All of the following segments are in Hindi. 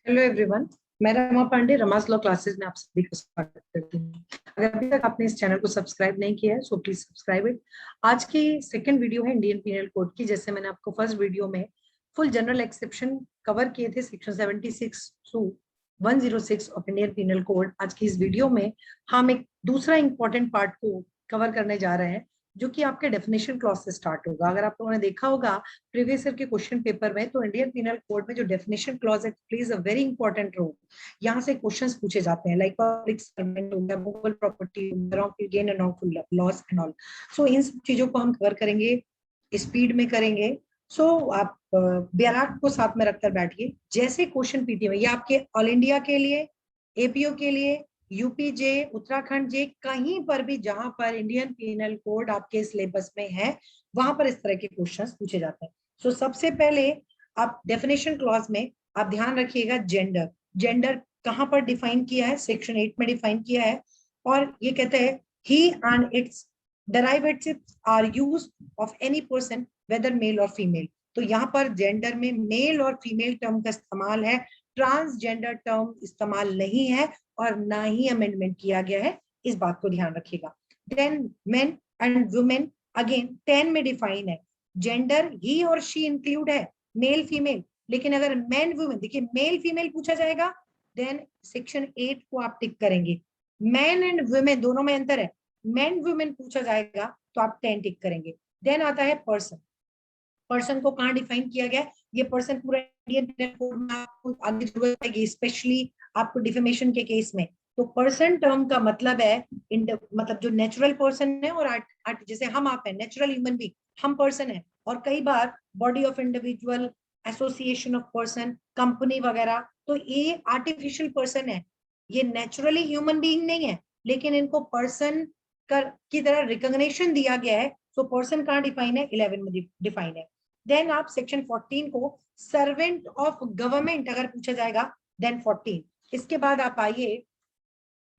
Hello everyone. मैं रमा पांडे, रमास लॉ क्लासेस में आप सभी का स्वागत करती हूँ। अगर अभी तक आपने इस चैनल को सब्सक्राइब नहीं किया है सो प्लीज सब्सक्राइब इट। आज की सेकंड वीडियो है इंडियन पीनल कोड की। जैसे मैंने आपको फर्स्ट वीडियो में फुल जनरल एक्सेप्शन कवर किए थे section 76 to 106 of Indian penal code, आज की इस वीडियो में हम एक दूसरा इंपॉर्टेंट पार्ट को कवर करने जा रहे हैं जो कि आपके डेफिनेशन क्लॉज से स्टार्ट होगा। अगर आप लोगों ने देखा होगा प्रीवियस ईयर के क्वेश्चन पेपर में, तो इंडियन पीनल कोड में जो डेफिनेशन क्लॉज है plays a very important role. यहाँ से क्वेश्चंस पूछे जाते हैं लाइक पब्लिक सर्वेंट हो गया, movable property, wrongful gain and wrongful loss and all. So इन सब चीजों को हम कवर करेंगे, स्पीड में करेंगे। सो आप बैराक को साथ में रखकर बैठिए। जैसे क्वेश्चन पीटी में, ये आपके ऑल इंडिया के लिए, एपीओ के लिए, यूपी जे, उत्तराखंड जे, कहीं पर भी जहां पर इंडियन पीनल कोड आपके सिलेबस में है वहां पर इस तरह के क्वेश्चंस पूछे जाते हैं। सो सबसे पहले आप डेफिनेशन क्लॉज में आप ध्यान रखिएगा जेंडर। जेंडर कहां पर डिफाइन किया है? सेक्शन 8 में डिफाइन किया है। और ये कहते हैं he and its derivatives are used of any person whether male और फीमेल। तो यहाँ पर जेंडर में मेल और फीमेल टर्म का इस्तेमाल है, ट्रांसजेंडर टर्म इस्तेमाल नहीं है और ना ही अमेंडमेंट किया गया है। इस बात को ध्यान रखिएगा। Then men and women, again 10 में डिफाइन है। जेंडर ही और शी इंक्लूड है, मेल फीमेल। लेकिन अगर मेन वुमेन, देखिए मेल फीमेल पूछा जाएगा, देन सेक्शन 8 को आप टिक करेंगे। मैन एंड वुमेन दोनों में अंतर है। मैन वुमेन पूछा जाएगा तो आप 10 टिक करेंगे। देन आता है पर्सन। पर्सन को कहाँ डिफाइन किया गया? ये पर्सन पूरा इंडियन पीनल कोड में आपको आगे जरूरत पड़ेगी, स्पेशली आपको डिफेमेशन के केस में। तो पर्सन टर्म का मतलब है मतलब जो नेचुरल पर्सन है और आर्ट, जैसे हम आप हैं नेचुरल ह्यूमन बीइंग, हम पर्सन है। और कई बार body of individual, association of person, company वगैरह, तो ये आर्टिफिशियल पर्सन है, ये नेचुरली ह्यूमन बीइंग नहीं है, लेकिन इनको पर्सन की तरह रिकॉग्निशन दिया गया है। सो पर्सन कहाँ डिफाइन है? 11 में डिफाइन है। देन आप सेक्शन 14 को सर्वेंट ऑफ गवर्नमेंट अगर पूछा जाएगा, देन 14। इसके बाद आप आइए,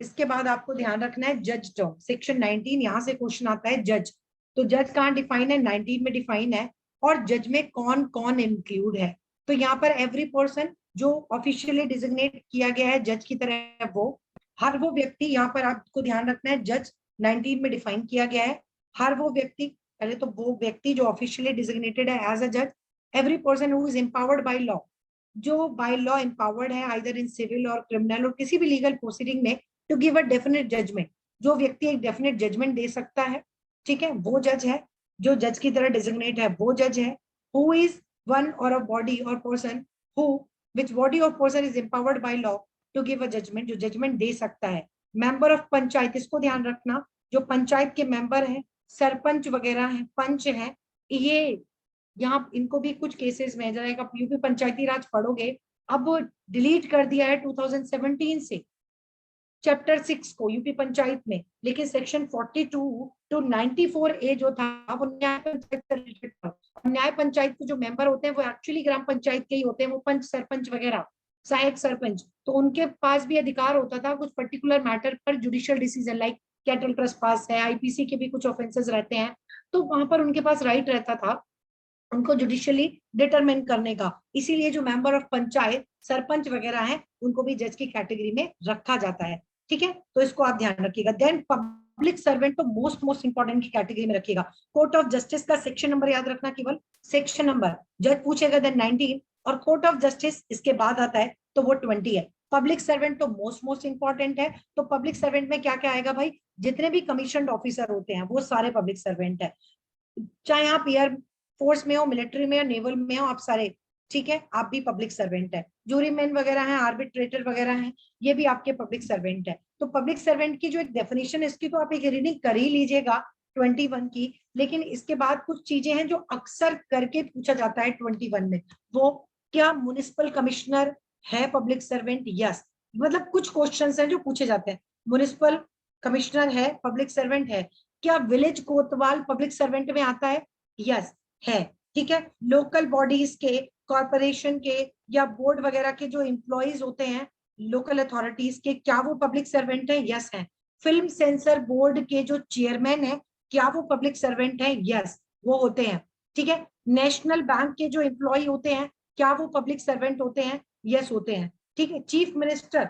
इसके बाद आपको ध्यान रखना है जज टर्म। सेक्शन 19, यहां से क्वेश्चन आता है जज। तो जज कहाँ डिफाइन है? 19 में डिफाइन है। और जज में कौन कौन इंक्लूड है? तो यहाँ पर एवरी पर्सन जो ऑफिशियली डिजिग्नेट किया गया है जज की तरह, वो हर वो व्यक्ति, यहाँ पर आपको ध्यान रखना है जज 19 में डिफाइन किया गया है। हर वो व्यक्ति, पहले तो वो व्यक्ति जो ऑफिशियली डिजिग्नेटेड है एज अ जज, every person who is empowered by law, जो बाय लॉ एम्पावर्ड है आइदर इन सिविल और क्रिमिनल और किसी भी लीगल प्रोसीडिंग में to give a definite judgement, जो व्यक्ति एक डेफिनेट जजमेंट दे सकता है, ठीक है, वो जज है। जो जज की तरह डिजिग्नेट है वो जज है। हु इज वन और अ बॉडी और पर्सन हु विच बॉडी और person is empowered by law to give a judgement, जो जजमेंट दे सकता है। मेंबर ऑफ पंचायत, इसको ध्यान रखना, जो पंचायत के मेंबर हैं, सरपंच वगैरह हैं, पंच हैं, ये यहाँ इनको भी कुछ केसेस में जरा यूपी पंचायती राज पढ़ोगे, अब डिलीट कर दिया है 2017 से चैप्टर 6 को यूपी पंचायत में, लेकिन सेक्शन 42 टू 94 ए जो था वो न्याय पंचायत से रिलेटेड था। न्याय पंचायत के जो मेंबर होते हैं वो एक्चुअली ग्राम पंचायत के ही होते हैं, वो पंच सरपंच वगैरह, सहायक सरपंच। तो उनके पास भी अधिकार होता था कुछ पर्टिकुलर मैटर पर judicial decision, like cattle trust पास है, आईपीसी के भी कुछ ऑफेंसेस रहते हैं, तो वहां पर उनके पास राइट रहता था उनको जुडिशियली डिटरमिन करने का। इसीलिए जो मेंबर ऑफ पंचायत, सरपंच वगैरह हैं, उनको भी जज की कैटेगरी में रखा जाता है, ठीक है। तो इसको आप ध्यान रखिएगा। देन पब्लिक सर्वेंट तो मोस्ट मोस्ट इंपॉर्टेंट की कैटेगरी में रखिएगा। कोर्ट ऑफ जस्टिस का सेक्शन नंबर याद रखना, केवल सेक्शन नंबर, जज पूछेगा देन 19 और कोर्ट ऑफ जस्टिस इसके बाद आता है तो वो 20 है। पब्लिक सर्वेंट तो मोस्ट मोस्ट इंपॉर्टेंट है। तो पब्लिक सर्वेंट में क्या क्या आएगा भाई? जितने भी कमीशन ऑफिसर होते हैं वो सारे पब्लिक सर्वेंट है, चाहे आप एयर फोर्स में हो, मिलिट्री में हो, नेवल में हो, आप सारे, ठीक है, आप भी पब्लिक सर्वेंट है। जूरीमैन वगैरह हैं, आर्बिट्रेटर वगैरह हैं, ये भी आपके पब्लिक सर्वेंट है। तो पब्लिक सर्वेंट की जो एक डेफिनेशन है इसकी तो आप एक रीडिंग कर ही लीजिएगा 21 की, लेकिन इसके बाद कुछ चीजें हैं जो अक्सर करके पूछा जाता है 21 में। वो क्या म्युनिसिपल कमिश्नर है पब्लिक सर्वेंट? यस, मतलब कुछ क्वेश्चन हैं जो पूछे जाते हैं। म्युनिसिपल कमिश्नर है पब्लिक सर्वेंट है क्या? विलेज कोतवाल पब्लिक सर्वेंट में आता है? यस है, ठीक है। लोकल बॉडीज के, कॉरपोरेशन के या बोर्ड वगैरह के जो एम्प्लॉइज होते हैं लोकल अथॉरिटीज के, क्या वो पब्लिक सर्वेंट है? यस है। फिल्म सेंसर बोर्ड के जो चेयरमैन है, क्या वो पब्लिक सर्वेंट है? यस, वो होते हैं, ठीक है। नेशनल बैंक के जो एम्प्लॉय होते हैं, क्या वो पब्लिक सर्वेंट होते हैं? यस होते हैं। ठीक है, चीफ मिनिस्टर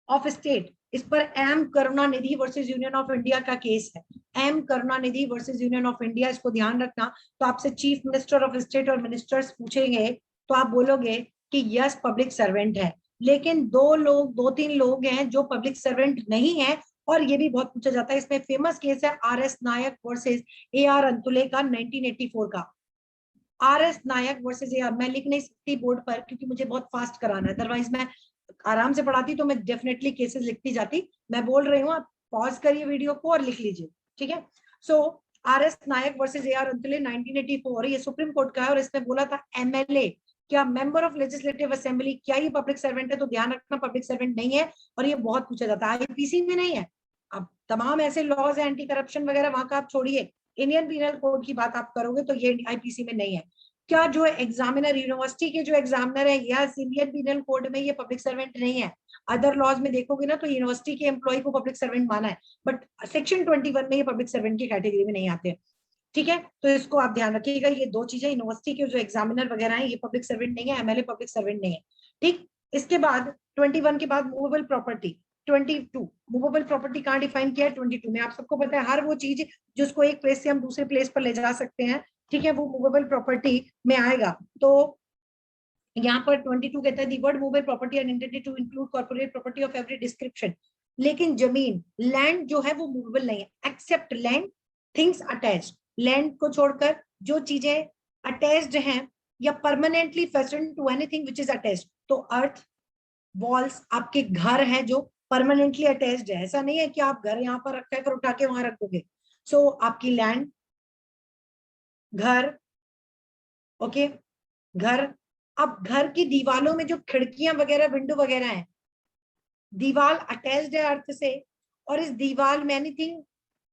ऑफ स्टेट, इस पर M Karunanidhi versus union of India का केस है। M Karunanidhi versus union of India, इसको ध्यान रखना। तो आपसे चीफ मिनिस्टर ऑफ स्टेट और मिनिस्टर्स पूछेंगे तो आप बोलोगे कि यस पब्लिक सर्वेंट है, लेकिन दो तीन लोग हैं जो पब्लिक सर्वेंट नहीं है, और ये भी बहुत पूछा जाता है। इसमें फेमस केस है R S Nayak versus A R Antulay का 1984 का। R S Nayak versus A R, मैं लिख नहीं सकती बोर्ड पर क्योंकि मुझे बहुत फास्ट कराना है, अदरवाइज मैं आराम से पढ़ाती तो मैं डेफिनेटली केसेस लिखती जाती। मैं बोल रही हूँ, आप पॉज करिए वीडियो को और लिख लीजिए, ठीक है। So R S Nayak versus A R Antulay 1984, ये सुप्रीम कोर्ट का है, और इसमें बोला था एमएलए क्या मेंबर ऑफ लेजिस्लेटिव असेंबली, क्या ये पब्लिक सर्वेंट है? तो ध्यान रखना पब्लिक सर्वेंट नहीं है, और ये बहुत पूछा जाता है, आईपीसी में नहीं है। अब तमाम ऐसे लॉज है एंटी करप्शन वगैरह, वहां का आप छोड़िए, इंडियन पीनल कोड की बात आप करोगे तो ये आईपीसी में नहीं है। क्या जो एग्जामिनर, यूनिवर्सिटी के जो एग्जामिनर है, या इंडियन पीनल कोड में ये पब्लिक सर्वेंट नहीं है। अदर लॉज में देखोगे ना तो यूनिवर्सिटी के एम्प्लॉय को पब्लिक सर्वेंट माना है, बट सेक्शन 21 में ये पब्लिक सर्वेंट की कैटेगरी में नहीं आते, ठीक है। तो इसको आप ध्यान रखिएगा, ये दो चीजें, यूनिवर्सिटी के जो एग्जामिनर वगैरह हैं ये पब्लिक सर्वेंट नहीं है, एमएलए पब्लिक सर्वेंट नहीं है, ठीक। इसके बाद 21 के बाद मूवेबल प्रॉपर्टी। 22 मूवेबल प्रॉपर्टी कहाँ डिफाइन किया है? 22 में। आप सबको पता है हर वो चीज जिसको एक प्लेस से हम दूसरे प्लेस पर ले जा सकते हैं, ठीक है, वो मूवेबल प्रॉपर्टी में आएगा। तो यहाँ पर 22 कहता है the word movable property are intended to include corporate property of every description. लेकिन जमीन, लैंड जो है वो मूवेबल नहीं है, except land things attached. Land को छोड़कर जो चीजें अटैच्ड हैं या permanently fastened to anything which is attached, तो अर्थ, वॉल्स, आपके घर हैं जो परमानेंटली अटैच्ड है, ऐसा नहीं है कि आप घर यहाँ पर रखा है फिर उठा के वहां रख दोगे। सो आपकी लैंड, घर, ओके, घर। अब घर की दीवालों में जो खिड़कियां वगैरह, विंडो वगैरह हैं, दीवार अटैच्ड है अर्थ से, और इस दीवार में एनीथिंग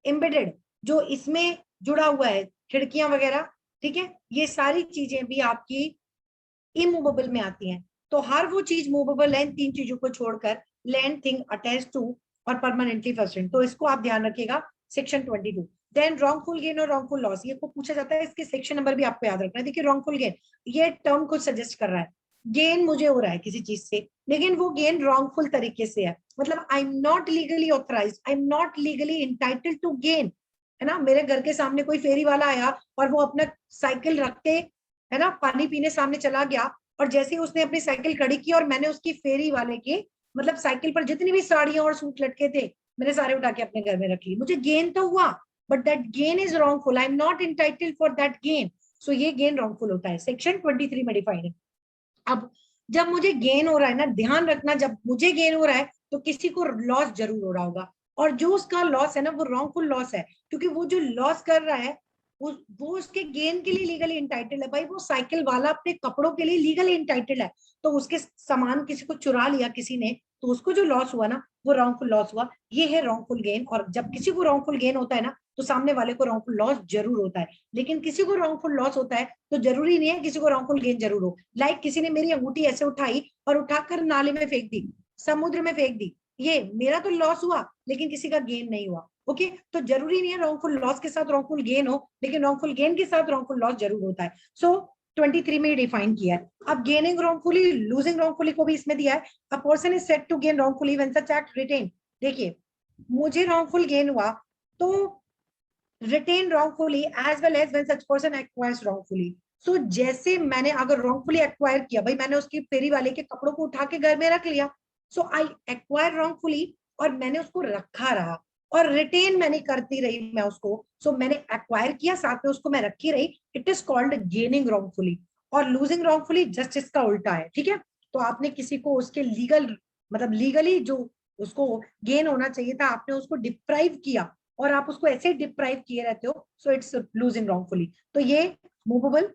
एम्बेडेड जो इसमें जुड़ा हुआ है, खिड़कियां वगैरह, ठीक है, ये सारी चीजें भी आपकी इमूवेबल में आती हैं। तो हर वो चीज मूवेबल है इन तीन चीजों को छोड़कर, लैंड, थिंग अटैच टू और परमानेंटली फर्स्टेड। तो इसको आप ध्यान रखिएगा, सेक्शन 22। देन रॉन्गफुल गेन और रॉन्गफुल लॉस, ये को पूछा जाता है, इसके सेक्शन नंबर भी आपको याद रखना है। देखिए रॉन्गफुल गेन, ये टर्म को सजेस्ट कर रहा है, गेन मुझे हो रहा है किसी चीज से, लेकिन वो गेन रॉन्गफुल तरीके से है, मतलब I am not legally authorised, I am not legally entitled to gain, है ना। मेरे घर के सामने कोई फेरी वाला आया और वो अपना साइकिल रख के, है ना, पानी पीने सामने चला गया, और जैसे ही उसने अपनी साइकिल खड़ी की और मैंने उसकी फेरी वाले के, मतलब साइकिल पर जितनी भी साड़ियां और सूट लटके थे मैंने सारे उठा के अपने घर में रख ली, मुझे गेन तो हुआ, but that gain is wrongful, I am not entitled for that gain. So ये गेन रॉन्गफुल होता है, सेक्शन 23 में डिफाइंड है। अब जब मुझे गेन हो रहा है ना, ध्यान रखना, जब मुझे गेन हो रहा है तो किसी को लॉस जरूर हो रहा होगा, और जो उसका लॉस है ना वो रॉन्गफुल लॉस है, क्योंकि वो जो लॉस कर रहा है वो उसके गेन के लिए लीगली इंटाइटल्ड है। भाई वो साइकिल वाला अपने कपड़ों के लिए लीगली इंटाइटल्ड है, तो उसके सामान किसी को चुरा लिया किसी ने, तो उसको जो लॉस हुआ ना वो रॉन्गफुल लॉस हुआ, ये है रॉन्गफुल गेन। और जब किसी को रॉन्गफुल गेन होता है ना तो सामने वाले को रॉन्गफुल लॉस जरूर होता है, लेकिन किसी को रॉन्गफुल लॉस होता है तो जरूरी नहीं है किसी को रॉन्गफुल गेन जरूर हो। लाइक किसी ने मेरी अंगूठी ऐसे उठाई और उठाकर नाले में फेंक दी, समुद्र में फेंक दी, ये मेरा तो लॉस हुआ लेकिन किसी का गेन नहीं हुआ, ओके। तो जरूरी नहीं है रॉन्गफुल लॉस के साथ रॉन्गफुल गेन हो, लेकिन रॉन्गफुल गेन के साथ रॉन्गफुल लॉस जरूर होता है। सो 23 में डिफाइन किया है। अब गेनिंग रॉन्गफुली, लूजिंग रॉन्गफुली को भी इसमें दिया है। A person is said to gain wrongfully when such act retain. देखिए मुझे रॉन्गफुल गेन हुआ तो retain wrongfully as well as when such person acquires wrongfully. So जैसे मैंने अगर रॉन्गफुली एक्वायर किया, भाई मैंने उसकी फेरी वाले के कपड़ों को उठा के घर में रख लिया, सो आई एक्वायर रॉन्गफुली, और मैंने उसको रखा रहा और रिटेन मैंने करती रही मैं उसको, सो मैंने एक्वायर किया साथ में उसको मैं रखी रही, it is called gaining wrongfully. और लूजिंग रॉन्गफुली जस्ट इसका उल्टा है, ठीक है। तो आपने किसी को उसके लीगल, मतलब लीगली जो उसको गेन होना चाहिए था आपने उसको डिप्राइव किया, और आप उसको ऐसे डिप्राइव किए रहते हो, सो इट्स लूजिंग रॉन्गफुली। तो ये मूवेबल,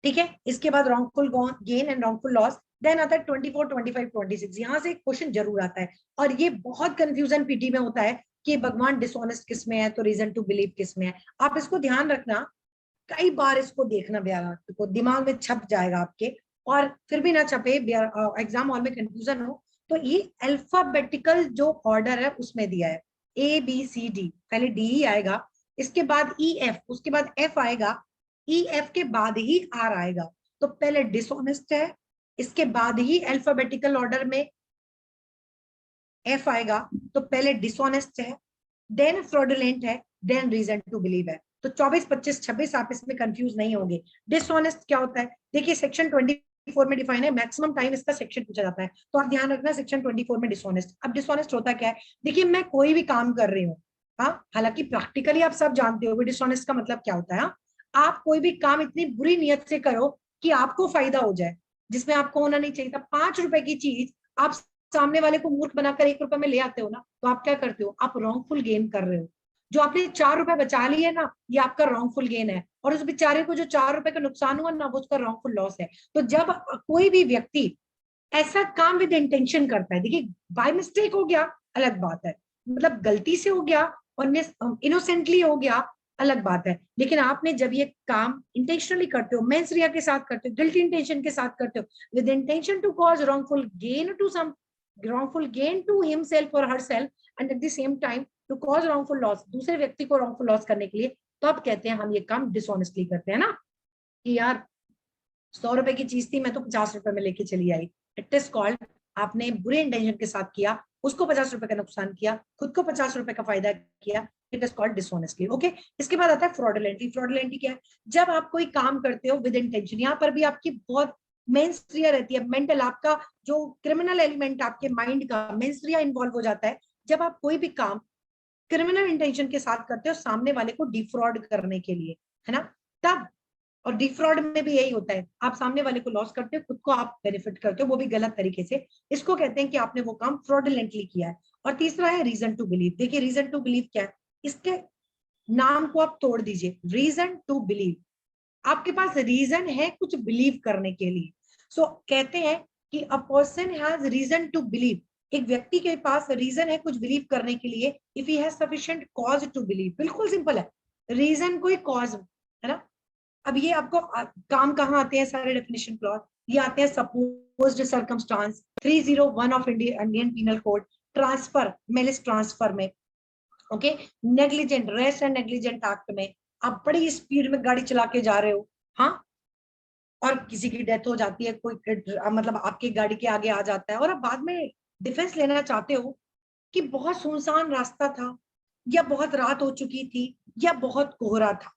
ठीक है। इसके बाद wrongful gain and wrongful loss. Then आता है 24, 25, 26। यहां से एक क्वेश्चन जरूर आता है, और ये बहुत कंफ्यूजन पीटी में होता है कि भगवान डिसऑनेस्ट किस में है तो रीजन टू बिलीव किस में है। आप इसको ध्यान रखना, कई बार इसको देखना, को दिमाग में छप जाएगा आपके, और फिर भी ना छपे, एग्जाम हॉल में कंफ्यूजन हो तो ये अल्फाबेटिकल जो ऑर्डर है उसमें दिया है, ए बी सी डी, पहले डी ही आएगा, इसके बाद ई एफ, उसके बाद एफ आएगा, ई एफ के बाद ही आर आएगा। तो पहले डिसऑनेस्ट है, इसके बाद ही अल्फाबेटिकल ऑर्डर में एफ आएगा। तो पहले डिसऑनेस्ट है, देन फ्रॉडुलेंट है, देन रीजन टू बिलीव है। तो 24, 25, 26 आप इसमें कंफ्यूज नहीं होंगे। डिसऑनेस्ट क्या होता है, देखिए सेक्शन 24 में डिफाइन है, मैक्सिमम टाइम इसका सेक्शन पूछा जाता है, तो आप ध्यान रखना सेक्शन 24 में डिसऑनेस्ट। अब डिसऑनेस्ट होता क्या है, देखिए मैं कोई भी काम कर रही हूँ, हाँ, हालांकि प्रैक्टिकली आप सब जानते हो डिसऑनेस्ट का मतलब क्या होता है। हाँ? आप कोई भी काम इतनी बुरी नीयत से करो कि आपको फायदा हो जाए, जिसमें आपको होना नहीं चाहिए था। 5 रुपए की चीज आप सामने वाले को मूर्ख बनाकर 1 रुपए में ले आते हो ना, तो आप क्या करते हो, आप रॉन्गफुल गेन कर रहे हो। जो आपने 4 रुपए बचा लिए ना, ये आपका रॉन्गफुल गेन है, और उस बेचारे को जो 4 रुपए का नुकसान हुआ ना, वो उसका रॉन्गफुल लॉस है। तो जब कोई भी व्यक्ति ऐसा काम विद इंटेंशन करता है, देखिए बाय मिस्टेक हो गया अलग बात है, मतलब गलती से हो गया और इनोसेंटली हो गया अलग बात है, लेकिन आपने जब ये काम इंटेंशनली करते हो, मेंस रिया के साथ करते हो, गिल्टी इंटेंशन के साथ करते हो, with intention to cause wrongful gain to himself or herself, and at the same time to cause wrongful loss, दूसरे व्यक्ति को wrongful loss करने के लिए, तो आप कहते हैं हम ये काम डिसऑनेस्टली करते हैं ना, कि यार 100 रुपए की चीज थी, मैं तो 50 रुपए में लेके चली आई। इट इज कॉल्ड, आपने बुरे इंटेंशन के साथ किया, उसको 50 रुपए का नुकसान किया, खुद को 50 रुपए का फायदा किया। It is called dishonestly. Okay, इसके बाद आता है फ्रॉडुलेंटली। फ्रॉडुलेंटली क्या है, जब आप कोई काम करते हो विद इंटेंशन, यहाँ पर भी आपकी बहुत मेंस्ट्रिया रहती है, मेंटल, आपका जो क्रिमिनल एलिमेंट आपके माइंड का मेंस्ट्रिया इन्वॉल्व हो जाता है। जब आप कोई भी काम क्रिमिनल इंटेंशन के साथ करते हो सामने वाले को डिफ्रॉड करने के लिए, है ना, तब, और डिफ्रॉड में भी यही होता है, आप सामने वाले को लॉस करते हो, खुद को आप बेनिफिट करते हो, वो भी गलत तरीके से। इसको कहते हैं कि आपने वो काम फ्रॉडुलेंटली किया है। और तीसरा है रीजन टू बिलीव। देखिए रीजन टू बिलीव क्या है, इसके नाम को आप तोड़ दीजिए, रीजन टू बिलीव। आपके पास रीजन है कुछ बिलीव करने के लिए। सो कहते हैं कि a person has reason to believe, एक व्यक्ति के पास रीजन है कुछ बिलीव करने के लिए, if he has sufficient cause to believe. बिल्कुल सिंपल है, रीजन कोई कॉज है ना। अब ये आपको काम कहाँ आते हैं सारे डेफिनेशन क्लॉज, ये आते हैं supposed circumstance 301 of Indian penal code, transfer, malice transfer में, okay, negligent, rash and negligent act में, आप बड़ी स्पीड में गाड़ी चला के जा रहे हो, हाँ, और किसी की डेथ हो जाती है, कोई मतलब आपकी गाड़ी के आगे आ जाता है, और आप बाद में डिफेंस लेना चाहते हो कि बहुत सुनसान रास्ता था, या बहुत रात हो चुकी थी, या बहुत कोहरा था।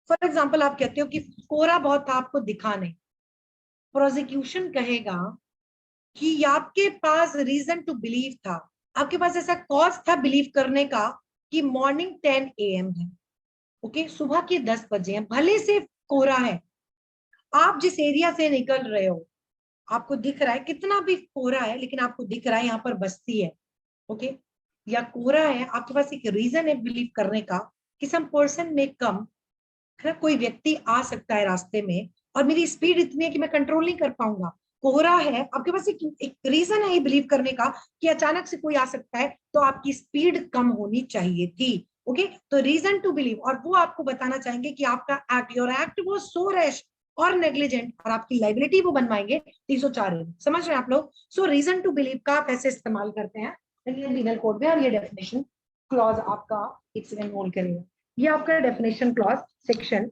फॉर एग्जाम्पल आप कहते हो कि कोहरा बहुत था, आपको दिखा नहीं, प्रोसिक्यूशन कहेगा कि आपके पास रीजन टू बिलीव था, आपके पास ऐसा कॉज था बिलीव करने का कि मॉर्निंग 10 AM है, ओके, सुबह के 10 बजे हैं, भले से कोहरा है, आप जिस एरिया से निकल रहे हो आपको दिख रहा है, कितना भी कोहरा है लेकिन आपको दिख रहा है यहाँ पर बस्ती है, ओके, या कोहरा है, आपके पास एक रीजन है बिलीव करने का कि सम पर्सन में कम, है ना, कोई व्यक्ति आ सकता है रास्ते में, और मेरी स्पीड इतनी है कि मैं कंट्रोल नहीं कर पाऊंगा। कोहरा है, आपके पास एक रीजन है ये बिलीव करने का कि अचानक से कोई आ सकता है, तो आपकी स्पीड कम होनी चाहिए थी, ओके। तो रीजन टू बिलीव, और वो आपको बताना चाहेंगे कि आपका एक्ट, योर एक्ट वो सो रैश और नेग्लिजेंट, और आपकी लाइबिलिटी वो बनवाएंगे 304। समझ रहे हैं आप लोग। सो रीजन टू बिलीव का आप ऐसे इस्तेमाल करते हैं इंडियन पीनल कोड में, और ये डेफिनेशन क्लॉज आपका, एक सेकंड होल्ड करिएगा, ये आपका डेफिनेशन क्लॉज सेक्शन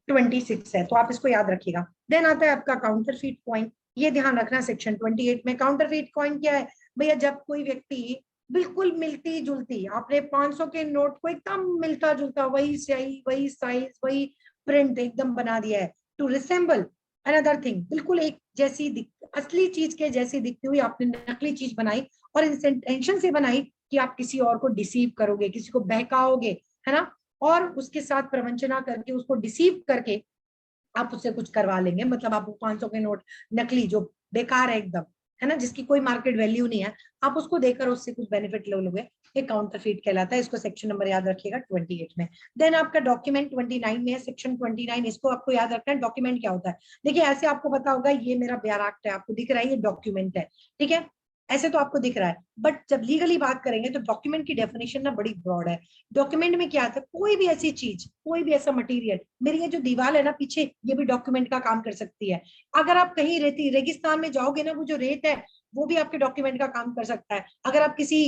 26 है, तो आप इसको याद रखिएगा। देन आता है आपका काउंटरफीट कॉइन, ये ध्यान रखना सेक्शन 28 में। काउंटरफीट कॉइन क्या है भैया, जब कोई व्यक्ति बिल्कुल मिलती जुलती, आपने 500 के नोट को एकदम मिलता जुलता, वही सही, वही साइज, वही प्रिंट एकदम बना दिया है, टू रिसेंबल अनदर थिंग, बिल्कुल एक जैसी असली चीज के जैसी दिखती हुई आपने नकली चीज बनाई, और इंटेंशन से बनाई कि आप किसी और को डिसीव करोगे, किसी को बहकाओगे, है ना, और उसके साथ प्रवंचना करके उसको डिसीव करके आप उससे कुछ करवा लेंगे। मतलब आप 500 के नोट नकली जो बेकार है एकदम, है ना, जिसकी कोई मार्केट वैल्यू नहीं है, आप उसको देकर उससे कुछ बेनिफिट ले लोगे, ये काउंटरफीट कहलाता है। इसको सेक्शन नंबर याद रखिएगा 28 में। देन आपका डॉक्यूमेंट 29 में है, सेक्शन 29, इसको आपको याद रखना है। डॉक्यूमेंट क्या होता है, देखिए ऐसे आपको पता होगा, ये मेरा ब्यार एक्ट है, आपको दिख रहा है ये डॉक्यूमेंट है, ठीक है, ऐसे तो आपको दिख रहा है, बट जब लीगली बात करेंगे तो डॉक्यूमेंट की डेफिनेशन ना बड़ी ब्रॉड है। डॉक्यूमेंट में क्या आता है, कोई भी ऐसी चीज, कोई भी ऐसा मटेरियल, मेरी ये जो दीवार है ना पीछे, ये भी डॉक्यूमेंट का काम कर सकती है। अगर आप कहीं रेगिस्तान में जाओगे ना, वो जो रेत है वो भी आपके डॉक्यूमेंट का काम कर सकता है। अगर आप किसी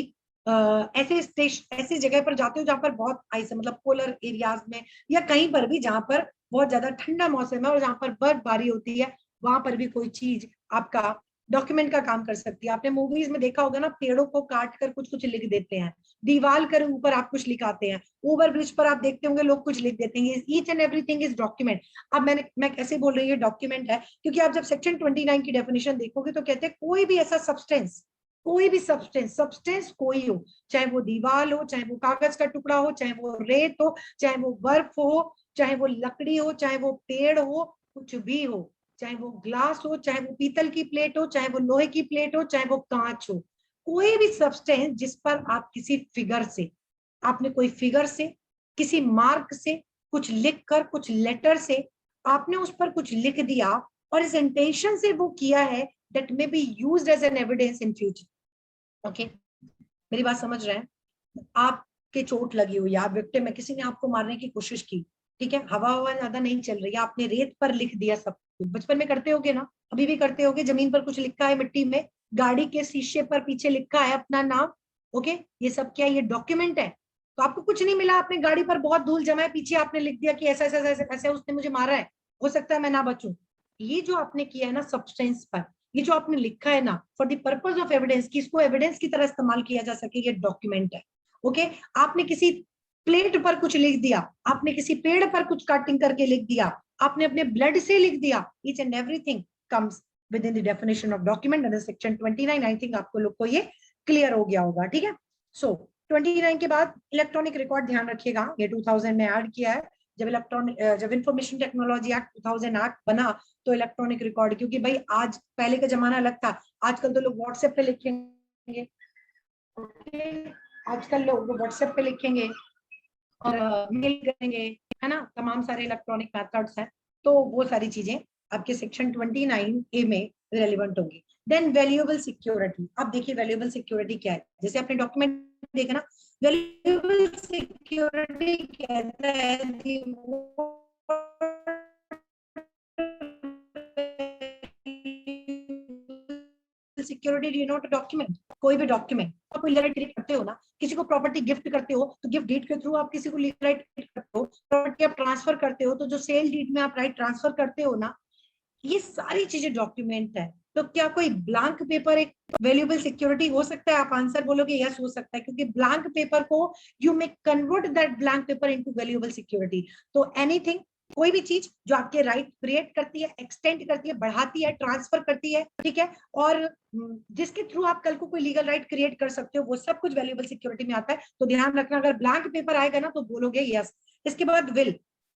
ऐसे जगह पर जाते हो जहां पर बहुत आइस है, मतलब पोलर एरियाज में, या कहीं पर भी जहां पर बहुत ज्यादा ठंडा मौसम है और जहां पर बर्फबारी होती है, वहां पर भी कोई चीज आपका डॉक्यूमेंट का काम कर सकती है। आपने मूवीज में देखा होगा ना, पेड़ों को काट कर कुछ कुछ लिख देते हैं, दीवार के ऊपर आप कुछ लिखाते हैं, ओवर ब्रिज पर आप देखते होंगे लोग कुछ लिख देते हैं। Each and everything is document. अब मैं कैसे बोल रही हूँ ये डॉक्यूमेंट है, क्योंकि आप जब सेक्शन 29 की डेफिनेशन देखोगे तो कहते हैं कोई भी ऐसा सब्सटेंस, कोई भी सब्सटेंस कोई हो, चाहे वो दीवार हो, चाहे वो कागज का टुकड़ा हो, चाहे वो रेत हो, चाहे वो बर्फ हो, चाहे वो लकड़ी हो, चाहे वो पेड़ हो, कुछ भी हो, चाहे वो ग्लास हो, चाहे वो पीतल की प्लेट हो, चाहे वो लोहे की प्लेट हो, चाहे वो कांच हो, कोई भी सब्सटेंस जिस पर आप किसी फिगर से, आपने कोई फिगर से, किसी मार्क से, कुछ लिख कर, कुछ लेटर से आपने उस पर कुछ लिख दिया और इस इंटेंशन से वो किया है that may be used as an evidence in future. Okay मेरी बात समझ रहे हैं? आपके चोट लगी हुई, आप विक्टिम है, किसी ने आपको मारने की कोशिश की, ठीक है, हवा हवा ज्यादा नहीं चल रही है, आपने रेत पर लिख दिया सब कुछ। बचपन में करते होगे ना, अभी भी करते होगे, जमीन पर कुछ लिखा है, मिट्टी में, गाड़ी के शीशे पर पीछे लिखा है अपना नाम। ओके ये सब क्या, ये डॉक्यूमेंट है। तो आपको कुछ नहीं मिला, आपने गाड़ी पर बहुत धूल जमा है, पीछे आपने लिख दिया कि ऐसा ऐसा ऐसा ऐसा उसने मुझे मारा है, हो सकता है मैं ना बचूं। ये जो आपने किया है ना सब्सटेंस पर, ये जो आपने लिखा है ना for the purpose of evidence, कि इसको एविडेंस की तरह इस्तेमाल किया जा सके, ये डॉक्यूमेंट है। ओके आपने किसी प्लेट पर कुछ लिख दिया, आपने किसी पेड़ पर कुछ कटिंग करके लिख दिया, आपने अपने ब्लड से लिख दिया, each and everything comes with in the definition of document under section 29। I think आपको लोग को ये क्लियर हो गया होगा, ठीक है। सो 29 के बाद इलेक्ट्रॉनिक रिकॉर्ड, ध्यान रखिएगा ये 2000 में ऐड किया है। जब इंफॉर्मेशन टेक्नोलॉजी एक्ट 2008 बना तो इलेक्ट्रॉनिक रिकॉर्ड, क्योंकि भाई आज पहले का जमाना अलग था, आजकल तो लोग व्हाट्सएप पे लिखेंगे, आजकल लोग व्हाट्सएप पे लिखेंगे और मेल करेंगे, है ना, तमाम सारे इलेक्ट्रॉनिक मेथड्स हैं। तो वो सारी चीजें आपके सेक्शन 29A में रेलिवेंट होंगी। देन वैल्यूएबल सिक्योरिटी, अब देखिए वैल्यूएबल सिक्योरिटी क्या है। जैसे आपने डॉक्यूमेंट देखा ना, वैल्यूएबल सिक्योरिटी कहता है सिक्योरिटी डिनोट डॉक्यूमेंट, कोई भी डॉक्यूमेंट, आप कोई राइट क्रिएट करते हो ना, किसी को प्रॉपर्टी गिफ्ट करते हो तो गिफ्ट डीड के थ्रू आप किसी को राइट करते हो, प्रॉपर्टी आप ट्रांसफर करते हो तो जो सेल डीड में आप राइट ट्रांसफर करते हो ना, ये सारी चीजें डॉक्यूमेंट है। तो क्या कोई ब्लैंक पेपर एक वैल्यूएबल सिक्योरिटी हो सकता है? आप आंसर बोलोगे यस हो सकता है, क्योंकि ब्लैंक पेपर को you may convert that blank paper into valuable security. तो एनीथिंग, कोई भी चीज जो आपके राइट क्रिएट करती है, एक्सटेंड करती है, बढ़ाती है, ट्रांसफर करती है, ठीक है, और जिसके थ्रू आप कल को कोई लीगल राइट क्रिएट कर सकते हो, वो सब कुछ वैल्यूएबल सिक्योरिटी में आता है। तो ध्यान रखना, अगर ब्लैंक पेपर आएगा ना तो बोलोगे यस। इसके बाद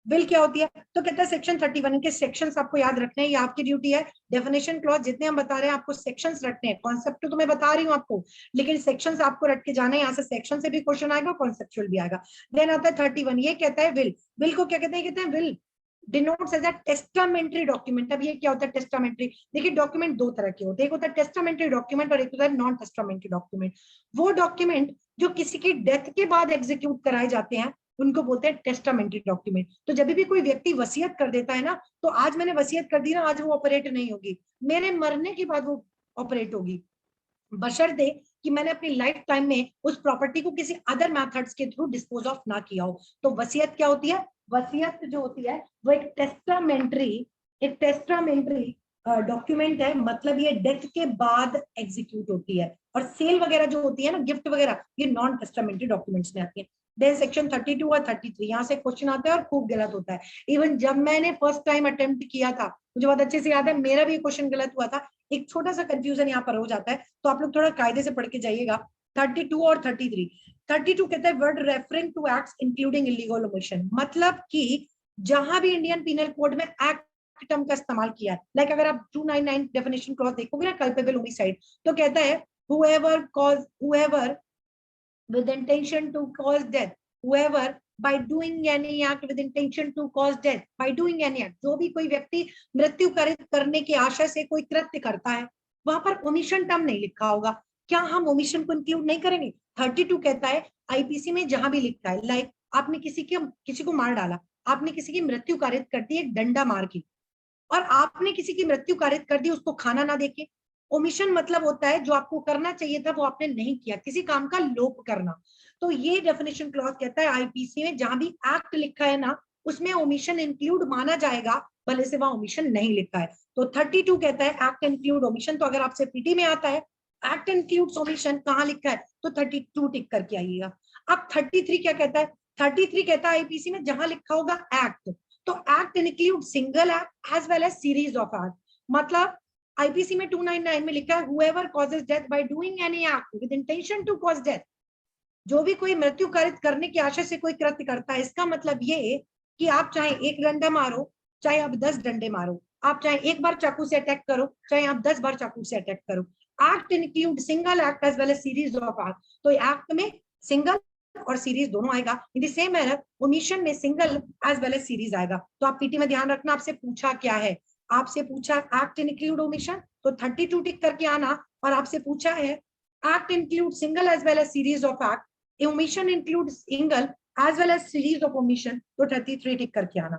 विल क्या होती है? तो कहता है सेक्शन 31 के सेक्शंस आपको याद रखने हैं, ये आपकी ड्यूटी है। डेफिनेशन क्लॉज जितने हम बता रहे हैं आपको सेक्शंस रखने हैं, कॉन्सेप्ट तो मैं बता रही हूँ आपको, लेकिन सेक्शंस आपको रट के जाना है। यहाँ से सेक्शन से भी क्वेश्चन आएगा, कॉन्सेप्चुअल भी आएगा। देन आता है 31, ये कहता है विल को क्या कहते हैं? कहते हैं will denotes as a testamentary document. अब ये क्या होता है टेस्टामेंट्री? देखिए डॉक्यूमेंट दो तरह के होते हैं, एक होता है टेस्टामेंट्री डॉक्यूमेंट और एक होता है नॉन टेस्टामेंट्री डॉक्यूमेंट। वो डॉक्यूमेंट जो किसी की डेथ के बाद एग्जीक्यूट कराए जाते हैं उनको बोलते हैं टेस्टामेंट्री डॉक्यूमेंट। तो जब भी कोई व्यक्ति वसीयत कर देता है ना, तो आज मैंने वसीयत कर दी ना, आज वो ऑपरेट नहीं होगी, मेरे मरने के बाद वो ऑपरेट होगी, बशर्ते कि मैंने अपनी लाइफ टाइम में उस प्रॉपर्टी को किसी अदर मेथड्स के थ्रू डिस्पोज ऑफ ना किया हो। तो वसीयत क्या होती है? वसीयत जो होती है वो एक टेस्टामेंट्री डॉक्यूमेंट है, मतलब ये डेथ के बाद एग्जीक्यूट होती है। और सेल वगैरह जो होती है ना, गिफ्ट वगैरह, ये नॉन टेस्टामेंट्री डॉक्यूमेंट्स में आती है। देन सेक्शन 32 और 33, यहाँ से क्वेश्चन आता है और खूब गलत होता है। इवन जब मैंने फर्स्ट टाइम अटेम्प्ट किया था, मुझे बहुत अच्छे से याद है, मेरा भी क्वेश्चन गलत हुआ था। एक छोटा सा कंफ्यूजन यहाँ पर हो जाता है, तो आप लोग थोड़ा कायदे से पढ़ के जाइएगा। 32 और 33, 32 कहता है word referring to acts including illegal omission, मतलब कि जहां भी इंडियन पिनल कोड में एक्ट टर्म का इस्तेमाल किया है, लाइक अगर आप 299 डेफिनेशन क्लॉज देखोगे ना, कल्पेबल होमिसाइड, तो कहता है whoever with intention to cause death, whoever by doing any act with intention to cause death, by doing any act, जो भी कोई व्यक्ति मृत्यु करने की आशा से कोई कृत्य करता है, वहां पर ओमिशन टर्म नहीं लिखा होगा। क्या हम ओमिशन को इंक्लूड नहीं करेंगे? 32 कहता है आईपीसी में जहां भी लिखता है, लाइक आपने किसी को मार डाला, आपने किसी की मृत्यु कारित कर दी एक डंडा मार के, और आपने किसी की मृत्यु कारित कर दी उसको खाना ना देके। ओमिशन मतलब होता है जो आपको करना चाहिए था वो आपने नहीं किया, किसी काम का लोप करना। तो ये डेफिनेशन क्लॉज कहता है आईपीसी में जहां भी एक्ट लिखा है ना, उसमें ओमिशन इंक्लूड माना जाएगा, भले से वहां ओमिशन नहीं लिखा है। तो 32 कहता है एक्ट इंक्लूड ओमिशन। तो अगर आपसे पीटी में आता है एक्ट इंक्लूड्स ओमिशन कहाँ लिखा है, तो 32 टिक करके आइएगा। अब 33 क्या कहता है, 33 कहता है आईपीसी में जहां लिखा होगा एक्ट, तो act include single act as well as series of act. मतलब आईपीसी में 299 में लिखा है whoever causes death by doing any act with intention to cause death, जो भी कोई मृत्यु कारित करने की आशा से कोई कृत्य करता है, इसका मतलब ये कि आप चाहे एक डंडा मारो, चाहे आप 10 डंडे मारो, आप चाहे एक बार चाकू से अटैक करो, चाहे आप 10 बार चाकू से अटैक करो, act include single act as well as series of act. तो एक्ट में सिंगल और सीरीज दोनों आएगा। In the same manner omission में single as well as series आएगा। तो आप पीटी में ध्यान रखना, आपसे पूछा क्या है, आपसे पूछा एक्ट इंक्लूड ओमिशन, तो 32 टिक करके आना। और आपसे पूछा है act include single as well as series of act, omission includes single as well as series of omission, तो 33 टिक करके आना।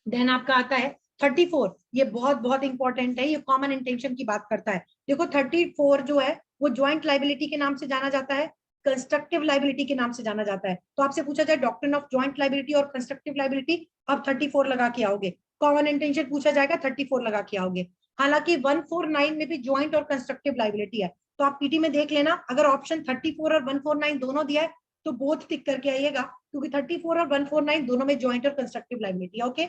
देन आपका आता है 34, ये बहुत बहुत इंपॉर्टेंट है, ये कॉमन इंटेंशन की बात करता है। देखो 34 जो है वो ज्वाइंट लाइबिलिटी के नाम से जाना जाता है, कंस्ट्रक्टिव लाइबिलिटी के नाम से जाना जाता है। तो आपसे पूछा जाए डॉक्ट्रिन ऑफ ज्वाइंट लाइबिलिटी और कंस्ट्रक्टिव लाइबिलिटी, अब 34 लगा के आओगे। कॉमन इंटेंशन पूछा जाएगा 34 लगा के आओगे। हालांकि 149 में भी ज्वाइंट और कंस्ट्रक्टिव लाइबिलिटी है, तो आप पीटी में देख लेना, अगर ऑप्शन 34 और 149 दोनों दिया है तो बोथ टिक करके आइएगा, क्योंकि 34 और 149 दोनों में ज्वाइंट और कंस्ट्रक्टिव लाइबिलिटी है। ओके,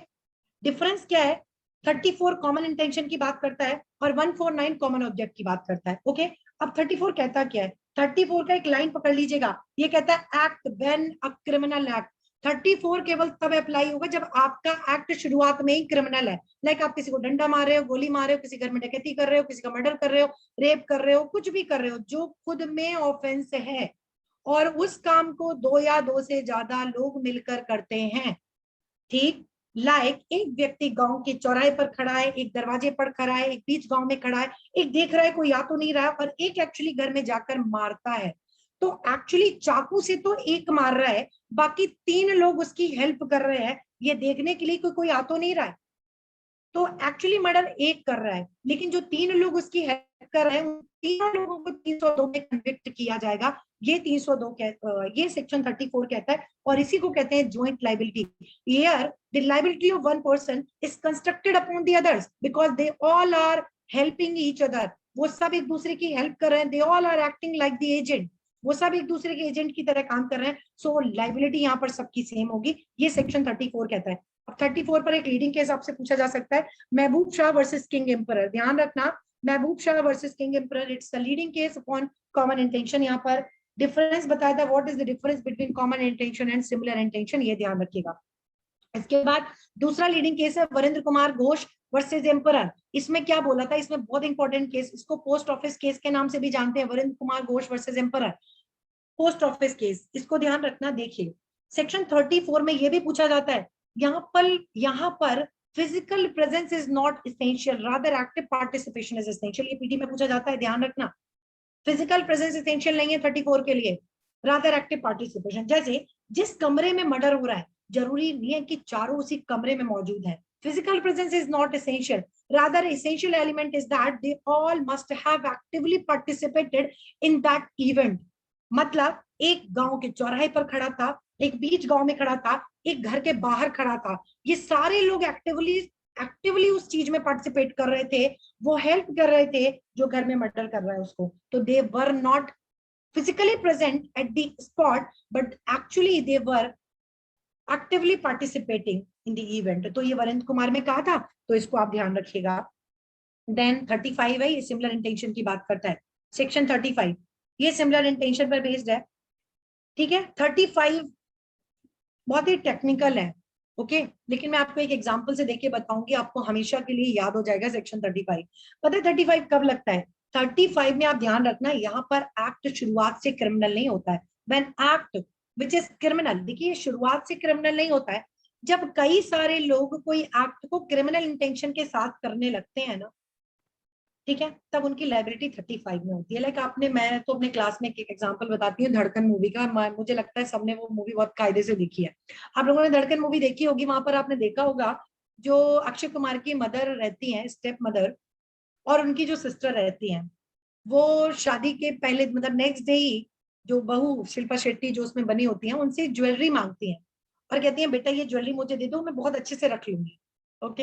डिफरेंस क्या है, 34 कॉमन इंटेंशन की बात करता है और 149 कॉमन ऑब्जेक्ट की बात करता है। ओके, अब 34 कहता क्या है, 34 का एक लाइन पकड़ लीजिएगा, ये कहता है act when a criminal act. 34 केवल तब अप्लाई होगा जब आपका एक्ट शुरुआत में ही क्रिमिनल है। लाइक आप किसी को डंडा मार रहे हो, गोली मार रहे हो, किसी घर में डकैती कर रहे हो, किसी का मर्डर कर रहे हो, रेप कर रहे हो, कुछ भी कर रहे हो जो खुद में ऑफेंस है, और उस काम को 2 या 2 से ज्यादा लोग मिलकर करते हैं। ठीक, लाइक एक व्यक्ति गांव के चौराहे पर खड़ा है, एक दरवाजे पर खड़ा है, एक बीच गांव में खड़ा है, एक देख रहा है कोई आ तो नहीं रहा है, और एक एक्चुअली घर में जाकर मारता है। तो एक्चुअली चाकू से तो एक मार रहा है, बाकी 3 लोग उसकी हेल्प कर रहे हैं ये देखने के लिए कि कोई आ तो नहीं रहा है। तो एक्चुअली मर्डर एक कर रहा है, लेकिन जो 3 लोग उसकी हेल्प कर रहे हैं उन तीनों लोगों को 302 में कन्विक्ट किया जाएगा। ये 302 ये सेक्शन 34 कहता है, और इसी को कहते हैं joint liability. Here the liability of one person is constructed upon the others because they all are helping each other. वो सब एक दूसरे की हेल्प कर रहे हैं, they all are acting like the agent, वो सब एक दूसरे के एजेंट की तरह काम कर रहे हैं। सो लाइबिलिटी यहाँ पर सबकी सेम होगी, ये सेक्शन 34 कहता है। अब 34 पर एक लीडिंग केस आपसे पूछा जा सकता है, महबूब शाह वर्सेस किंग एम्परर। ध्यान रखना, महबूब Shah versus king emperor, it's a leading case upon common intention. यहाँ पर डिफरेंस बताया था, what is the difference between common intention and similar intention, ये ध्यान रखिएगा। इसके बाद दूसरा लीडिंग केस है वरिंद्र कुमार घोष वर्सेस एम्परर। इसमें क्या बोला था, इसमें बहुत इंपॉर्टेंट केस, इसको पोस्ट ऑफिस केस के नाम से भी जानते हैं, Varindra Kumar Ghosh versus emperor, post office case, इसको ध्यान रखना। देखिए सेक्शन 34 में यह भी पूछा जाता है, यहाँ पर physical presence is not essential, rather active participation is essential. ये पीटी में पूछा जाता है, ध्यान रखना। फिजिकल प्रेजेंस एसेंशियल नहीं है 34 के लिए, रादर एक्टिव पार्टिसिपेशन। जैसे जिस कमरे में मर्डर हो रहा है जरूरी नहीं है कि चारों उसी कमरे में मौजूद है। Physical presence is not essential, rather essential element is that they all must have actively participated in that event. मतलब एक गांव के चौराहे पर खड़ा था, एक बीच गांव में खड़ा था, एक घर के बाहर खड़ा था, ये सारे लोग एक्टिवली उस चीज में पार्टिसिपेट कर रहे थे, वो हेल्प कर रहे थे जो घर में मर्डर कर रहा है उसको। तो they were not physically present at the spot but actually they were actively participating in the event। तो ये वरिंद्र कुमार में कहा था, तो इसको आप ध्यान रखिएगा। देन 35 है, ये सिमिलर इंटेंशन की बात करता है, सेक्शन 35 ये सिमिलर इंटेंशन पर बेस्ड है। ठीक है, 35 बहुत ही टेक्निकल है। ओके, लेकिन मैं आपको एक एग्जांपल से देके बताऊंगी, आपको हमेशा के लिए याद हो जाएगा सेक्शन 35। पता है 35 कब लगता है, 35 में आप ध्यान रखना, यहाँ पर एक्ट शुरुआत से क्रिमिनल नहीं होता है। When act which is criminal, देखिए शुरुआत से क्रिमिनल नहीं होता है, जब कई सारे लोग कोई एक्ट को क्रिमिनल इंटेंशन के साथ करने लगते हैं ना, ठीक है, तब उनकी लाइबिलिटी 35 में होती है। लाइक आपने, मैं तो अपने क्लास में एक एग्जांपल बताती हूँ धड़कन मूवी का, मुझे लगता है सबने वो मूवी बहुत कायदे से देखी है। आप लोगों ने धड़कन मूवी देखी होगी, वहां पर आपने देखा होगा जो अक्षय कुमार की मदर रहती हैं, स्टेप मदर, और उनकी जो सिस्टर रहती हैं, वो शादी के पहले मतलब नेक्स्ट डे ही जो बहू शिल्पा शेट्टी जो उसमें बनी होती है उनसे ज्वेलरी मांगती हैं, और कहती है बेटा ये ज्वेलरी मुझे दे दो, मैं बहुत अच्छे से रख लूंगी। ओके,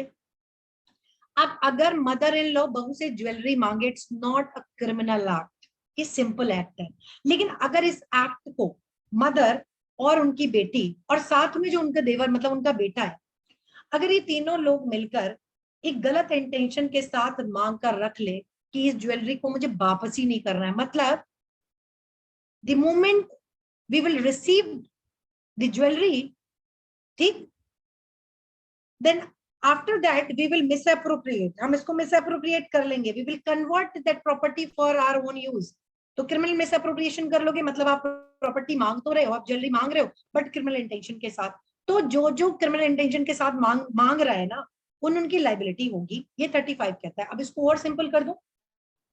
अब अगर मदर इन लॉ बहू से ज्वेलरी मांगे, it's not a criminal act, ये सिंपल एक्ट है। लेकिन अगर इस एक्ट को मदर और उनकी बेटी और साथ में जो उनका देवर मतलब उनका बेटा है, अगर ये तीनों लोग मिलकर एक गलत इंटेंशन के साथ मांग कर रख ले कि इस ज्वेलरी को मुझे वापस ही नहीं करना है, मतलब the moment we will receive the jewellery, ठीक, then after that we will misappropriate, हम इसको मिसअप्रोप्रिएट कर लेंगे, we will convert that property for our own use. तो क्रिमिनल मिसअप्रोप्रिएशन कर लोगे, मतलब आप प्रॉपर्टी मांग तो रहे हो, आप ज्वेलरी मांग रहे हो बट क्रिमिनल इंटेंशन के साथ। तो जो जो क्रिमिनल इंटेंशन के साथ मांग रहा है ना, उनकी लाइबिलिटी होगी, ये 35 कहता है। अब इसको और सिंपल कर दो,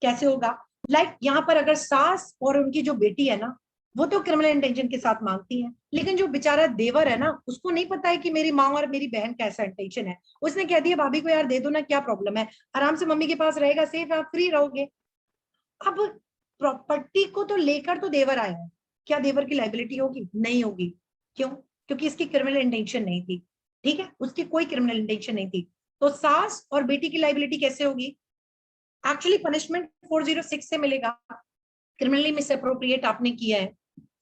कैसे होगा? लाइक यहाँ पर अगर सास और उनकी जो बेटी है ना, वो तो क्रिमिनल इंटेंशन के साथ मांगती है, लेकिन जो बेचारा देवर है ना, उसको नहीं पता है कि मेरी माँ और मेरी बहन कैसा इंटेंशन है। उसने कह दिया भाभी को यार दे दो ना, क्या प्रॉब्लम है, आराम से मम्मी के पास रहेगा, सेफ, आप फ्री रहोगे। अब प्रॉपर्टी को तो लेकर तो देवर आया है, क्या देवर की लाइबिलिटी होगी? नहीं होगी। क्यों? क्योंकि इसकी क्रिमिनल इंटेंशन नहीं थी, ठीक है, उसकी कोई क्रिमिनल इंटेंशन नहीं थी। तो सास और बेटी की लाइबिलिटी कैसे होगी? एक्चुअली पनिशमेंट 406 से मिलेगा, क्रिमिनली मिसअप्रोप्रिएट आपने किया है,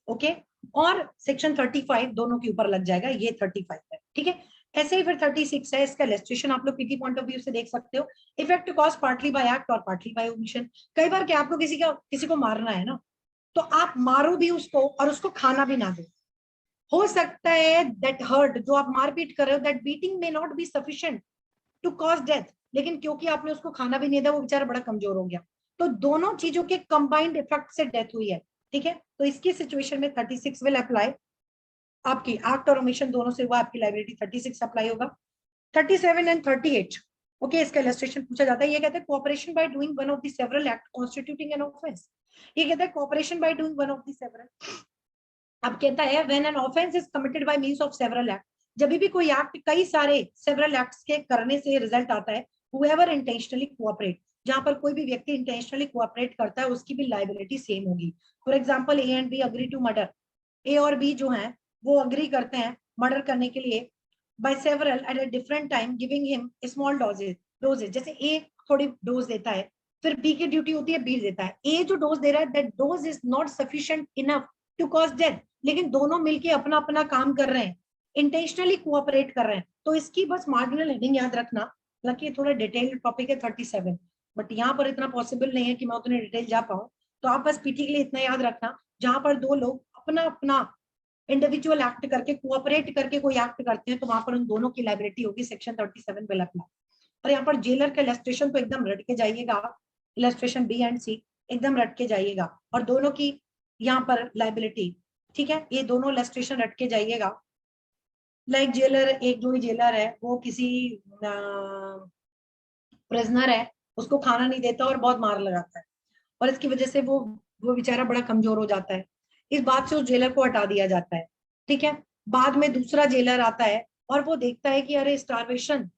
ओके, और सेक्शन 35 दोनों के ऊपर लग जाएगा, ये 35 है, ठीक है। ऐसे ही फिर 36 है, इसका इलस्ट्रेशन आप लोग पीटी पॉइंट ऑफ व्यू से देख सकते हो। Effect cause partly bye act और पार्टली बाय ओमिशन। कई बार क्या आपको किसी को मारना है ना, तो आप मारो भी उसको और उसको खाना भी ना दो। हो सकता है दैट हर्ट, जो आप मारपीट कर रहे हो, that beating may not be sufficient to cause death, लेकिन क्योंकि आपने उसको खाना भी नहीं दिया, वो बेचारा बड़ा कमजोर हो गया, तो दोनों चीजों के कंबाइंड इफेक्ट से डेथ हुई है, ठीक है। तो इसकी सिचुएशन में 36 विल अप्लाई, आपकी एक्ट और ओमिशन दोनों से हुआ, आपकी लाइबिलिटी 36 अप्लाई होगा। 37 एंड 38, ओके, इसका इलस्ट्रेशन पूछा जाता है। ये कहता है cooperation by doing one of the several act constituting an offence. ये कहता है cooperation by doing one of the several. अब कहता है when an offence is committed by means of several act, जब भी कोई एक्ट कई सारे सेवरल एक्ट्स के करने से रिजल्ट आता है, हुएवर इंटेंशनली कोऑपरेट, जहां पर कोई भी व्यक्ति इंटेंशनली कोऑपरेट करता है, उसकी भी लाइबिलिटी सेम होगी। For example A and B agree to murder, A और बी जो है वो अग्री करते हैं मर्डर करने के लिए, by several at a different time giving him small doses, जैसे ए थोड़ी डोज देता है, फिर बी की ड्यूटी होती है, बी देता है। ए जो डोज दे रहा है, that dose is not sufficient enough to cause death, लेकिन दोनों मिलके अपना अपना काम कर रहे हैं, इंटेंशनली कोऑपरेट कर रहे हैं। तो इसकी बस मार्जिनल हेडिंग याद रखना, हालांकि थोड़ा डिटेल टॉपिक है 37, बट यहाँ पर इतना पॉसिबल नहीं है कि मैं उतने डिटेल जा पाऊँ, तो आप बस पीटी के लिए इतना याद रखना, जहां पर दो लोग अपना अपना इंडिविजुअल एक्ट करके कोऑपरेट करके कोई एक्ट करते हैं, तो वहां पर उन दोनों की लाइबिलिटी होगी, सेक्शन 37 विल अप्लाई। और यहाँ पर जेलर का इलस्ट्रेशन तो एकदम रट के जाइएगा, इलस्ट्रेशन बी एंड सी एकदम रट के जाइएगा, और दोनों की यहाँ पर लाइबिलिटी, ठीक है, ये दोनों इलस्ट्रेशन रट के जाइएगा। लाइक जेलर, एक जो ही जेलर है वो किसी प्रिजनर है, उसको खाना नहीं देता और बहुत मार लगाता है, और इसकी वजह से वो बेचारा बड़ा कमजोर हो जाता है, इस बात से उस जेलर को हटा दिया जाता है, ठीक है। बाद में दूसरा जेलर आता है और वो देखता है कि अरे स्टारवेशन,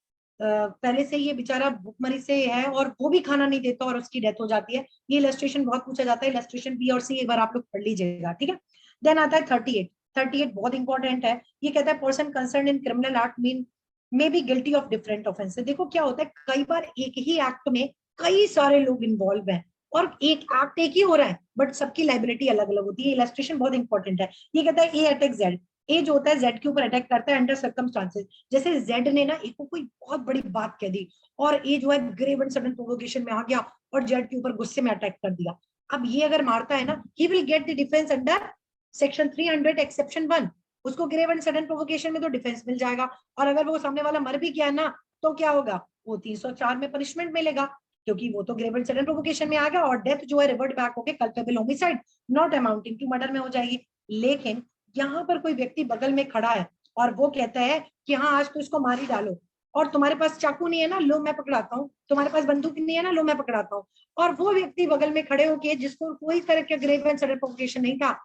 पहले से ये बेचारा भूखमरी से है और वो भी खाना नहीं देता और उसकी डेथ हो जाती है। ये इलस्ट्रेशन बहुत पूछा जाता है, इलस्ट्रेशन बी और सी एक बार आप लोग पढ़ लीजिएगा, ठीक है। देन आता है 38, 38 बहुत इंपॉर्टेंट है। ये कहता है person concern in criminal act mean may be guilty of different offences. देखो क्या होता है, कई बार एक ही एक्ट में कई सारे लोग इन्वॉल्व हैं और एक एक्ट एक ही हो रहा है, बट सबकी लाइबिलिटी अलग अलग होती है। इलस्ट्रेशन बहुत इंपॉर्टेंट है। ये कहता है ए अटैक जेड, ए जो होता है जेड के ऊपर अटैक करता है अंडर सर्कमस्टांसेस, जैसे जेड ने ना ए को कोई बहुत बड़ी बात कह दी और ए जो है ग्रेव एंड सडन प्रोवोकेशन में आ गया और जेड के ऊपर गुस्से में अटैक कर दिया। अब ये अगर मारता है ना, ही will get the defence under section 300 exception 1, उसको ग्रेव एंड सडन प्रोवोकेशन में तो डिफेंस मिल जाएगा। और अगर वो सामने वाला मर भी गया ना, तो क्या होगा, वो 304 में पनिशमेंट मिलेगा, क्योंकि वो तो ग्रेव एंड सडन प्रोवोकेशन में आ गया, और डेथ जो है रिवर्ट बैक होके culpable homicide not amounting to murder में हो जाएगी। लेकिन यहाँ पर कोई व्यक्ति बगल में खड़ा है और वो कहता है कि हाँ आज तो इसको मार ही डालो, और तुम्हारे पास चाकू नहीं है ना, लो मैं पकड़ाता हूँ, तुम्हारे पास बंदूक नहीं है ना, लो मैं पकड़ाता हूँ, और वो व्यक्ति बगल में खड़े होके जिसको कोई तरह का ग्रेव एंड सडन प्रोवोकेशन नहीं था,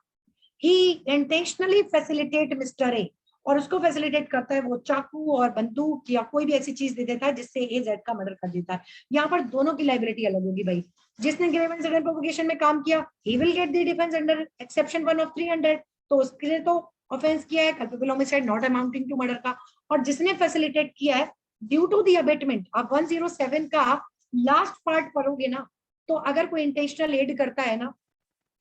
ही इंटेंशनली फैसिलिटेट मिस्टर ए, और उसको फैसिलिटेट करता है, वो चाकू और बंदूक या कोई भी ऐसी चीज दे देता है जिससे ए जेड का मर्डर कर देता है। यहाँ पर दोनों की लाइबिलिटी अलग होगी भाई। जिसने ग्रेव एंड सडन प्रोवोकेशन में काम किया, he will get the defence under exception 1 of 300, तो उसके लिए तो ऑफेंस किया है culpable homicide not amounting to murder का, और जिसने फैसिलिटेट किया है ड्यू टू दी अबेटमेंट। आप 107 का लास्ट पार्ट पढ़ोगे ना, तो अगर कोई इंटेंशनल एड करता है ना,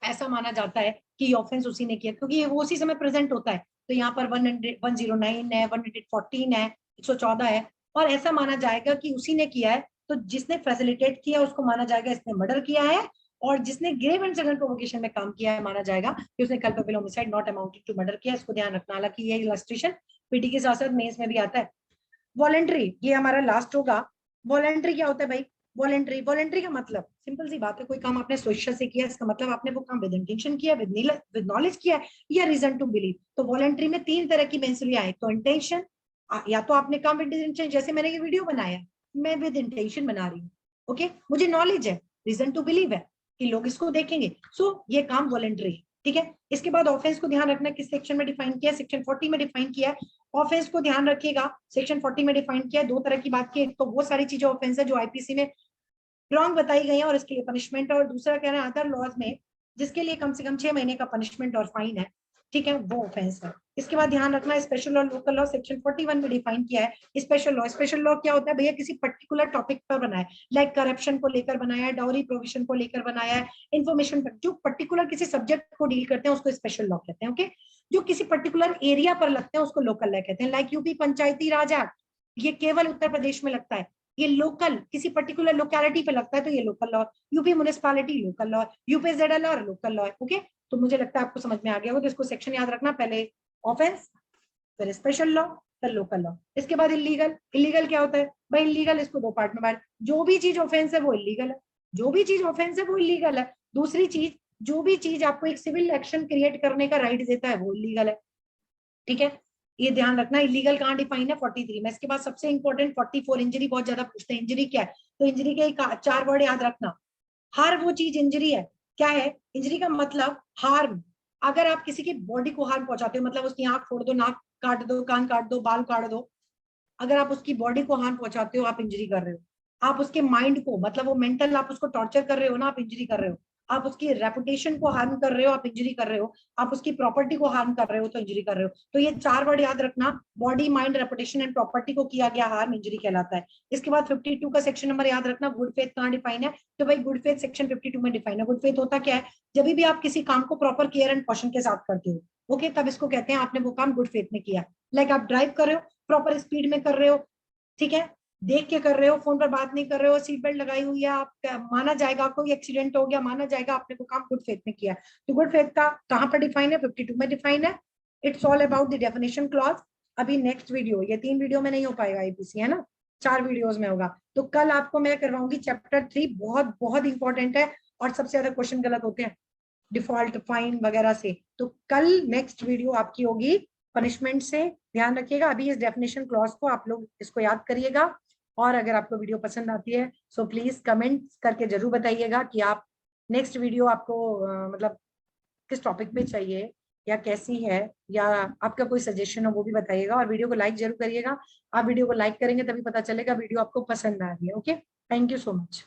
ऐसा माना जाता है कि ऑफेंस उसी ने किया, क्योंकि वो उसी समय प्रेजेंट होता है। तो यहाँ पर 109 है, 114 है, 114 है, और ऐसा माना जाएगा कि उसी ने किया है। तो जिसने फैसिलिटेट किया उसको माना जाएगा इसने मर्डर किया है, और जिसने ग्रेव एंड सडन प्रोवोकेशन में काम किया है माना जाएगा कि उसने culpable homicide not amounting to murder किया। इसको ध्यान रखना। हालांकि ये इलस्ट्रेशन पीटी के साथ साथ मेंस में भी आता है। वॉलेंट्री, ये हमारा लास्ट होगा। वॉलेंट्री क्या होता है भाई? वॉलेंट्री, वॉलेंट्री का मतलब सिंपल सी बात है, कोई काम आपने स्वेच्छा से किया, इसका मतलब आपने वो काम विद इंटेंशन किया, विद नॉलेज किया है, या रीजन टू बिलीव। तो वॉलेंट्री में तीन तरह की मेंसुरिया है। तो इंटेंशन, या तो आपने काम विद इंटेंशन, जैसे मैंने ये वीडियो बनाया, मैं विद इंटेंशन बना रही हूँ, ओके, मुझे नॉलेज है, रीजन टू बिलीव है कि लोग इसको देखेंगे, सो ये काम वॉलेंट्री है, ठीक है। इसके बाद ऑफेंस को ध्यान रखना किस सेक्शन में डिफाइन किया है, सेक्शन 40 में डिफाइन किया है। ऑफेंस को ध्यान रखिएगा, सेक्शन 40 में डिफाइन किया है। दो तरह की बात की, एक तो वो सारी चीजें ऑफेंस है जो आईपीसी में रॉन्ग बताई गई है और इसके लिए पनिशमेंट, और दूसरा कह रहे हैं अदर लॉज में जिसके लिए कम से कम 6 महीने का पनिशमेंट और फाइन है, ठीक है, वो ऑफेंस है। इसके बाद ध्यान रखना special law, local law section 41 में डिफाइन किया है। स्पेशल लॉ, स्पेशल लॉ क्या होता है भैया? किसी पर्टिकुलर टॉपिक पर बनाया है, लाइक करप्शन को लेकर बनाया है, डाउरी प्रोविजन को लेकर बनाया है, इन्फॉर्मेशन पर, जो पर्टिकुलर किसी सब्जेक्ट को डील करते हैं उसको स्पेशल लॉ कहते हैं, ओके। जो किसी पर्टिकुलर एरिया पर लगते हैं उसको लोकल लॉ कहते हैं, लाइक यूपी पंचायती राज एक्ट, ये केवल उत्तर प्रदेश में लगता है। ये लोकल किसी पर्टिकुलर लोकेलिटी पे लगता है तो ये local law. UP municipality local law, UP ZLR local law है, ओके। तो मुझे लगता है आपको समझ में आ गया होगा। तो इसको सेक्शन याद रखना, पहले ऑफेंस, फिर स्पेशल लॉ, फिर लोकल लॉ। इसके बाद इलीगल, इलीगल क्या होता है भाई? इलीगल इसको दो पार्ट में बांट, जो भी चीज ऑफेंस है वो इलीगल है, जो भी चीज ऑफेंस है वो इलीगल है। दूसरी चीज, जो भी चीज आपको एक सिविल एक्शन क्रिएट करने का राइट देता है वो इलीगल है, ठीक है। ये ध्यान रखना। इलीगल कहाँ डिफाइन है? 43 में। इसके बाद सबसे इंपॉर्टेंट 44, इंजरी बहुत ज्यादा पूछते हैं। इंजरी क्या है? तो इंजरी के चार वर्ड याद रखना। हार वो चीज इंजरी है, क्या है इंजरी का मतलब? हार्म। अगर आप किसी की बॉडी को हार्म पहुंचाते हो, मतलब उसकी आंख फोड़ दो, नाक काट दो, कान काट दो, बाल काट दो, अगर आप उसकी बॉडी को हार्म पहुंचाते हो आप इंजरी कर रहे हो। आप उसके माइंड को, मतलब वो मेंटल, आप उसको टॉर्चर कर रहे हो ना, आप इंजरी कर रहे हो। आप उसकी रेपुटेशन को हार्म कर रहे हो, आप इंजरी कर रहे हो। आप उसकी प्रॉपर्टी को हार्म कर रहे हो तो इंजरी कर रहे हो। तो ये चार वर्ड याद रखना, body, mind, reputation and property को किया गया हार्म इंजरी कहलाता है। इसके बाद 52 का सेक्शन नंबर याद रखना, गुड फेथ कहाँ डिफाइन है? तो भाई गुड फेथ सेक्शन 52 में डिफाइन है। गुड फेथ होता क्या है? जब भी आप किसी काम को प्रॉपर केयर एंड कॉशन के साथ करते हो, ओके, तब इसको कहते हैं आपने वो काम गुड फेथ में किया। लाइक आप ड्राइव कर रहे हो, प्रॉपर स्पीड में कर रहे हो, ठीक है, देख के कर रहे हो, फोन पर बात नहीं कर रहे हो, सीट बेल्ट लगाई हुई है, आप माना जाएगा, कोई एक्सीडेंट हो गया माना जाएगा आपने वो काम गुड फेथ में किया। तो गुड फेथ का कहां पर डिफाइन है? 52 में डिफाइन है। It's all about the definition clause. अभी नेक्स्ट वीडियो, ये 3 वीडियो में नहीं हो पाएगा आईपीसी, है ना, 4 वीडियोस में होगा। तो कल आपको मैं करवाऊंगी चैप्टर 3, बहुत बहुत इंपॉर्टेंट है, और सबसे ज्यादा क्वेश्चन गलत होते हैं डिफॉल्ट, फाइन वगैरह से। तो कल नेक्स्ट वीडियो आपकी होगी पनिशमेंट से। ध्यान रखिएगा। अभी इस डेफिनेशन क्लॉज को आप लोग इसको याद करिएगा, और अगर आपको वीडियो पसंद आती है सो प्लीज कमेंट करके जरूर बताइएगा कि आप नेक्स्ट वीडियो आपको मतलब किस टॉपिक पे चाहिए, या कैसी है, या आपका कोई सजेशन हो वो भी बताइएगा। और वीडियो को लाइक जरूर करिएगा। आप वीडियो को लाइक करेंगे तभी पता चलेगा वीडियो आपको पसंद आ रही है, okay. Thank you so much.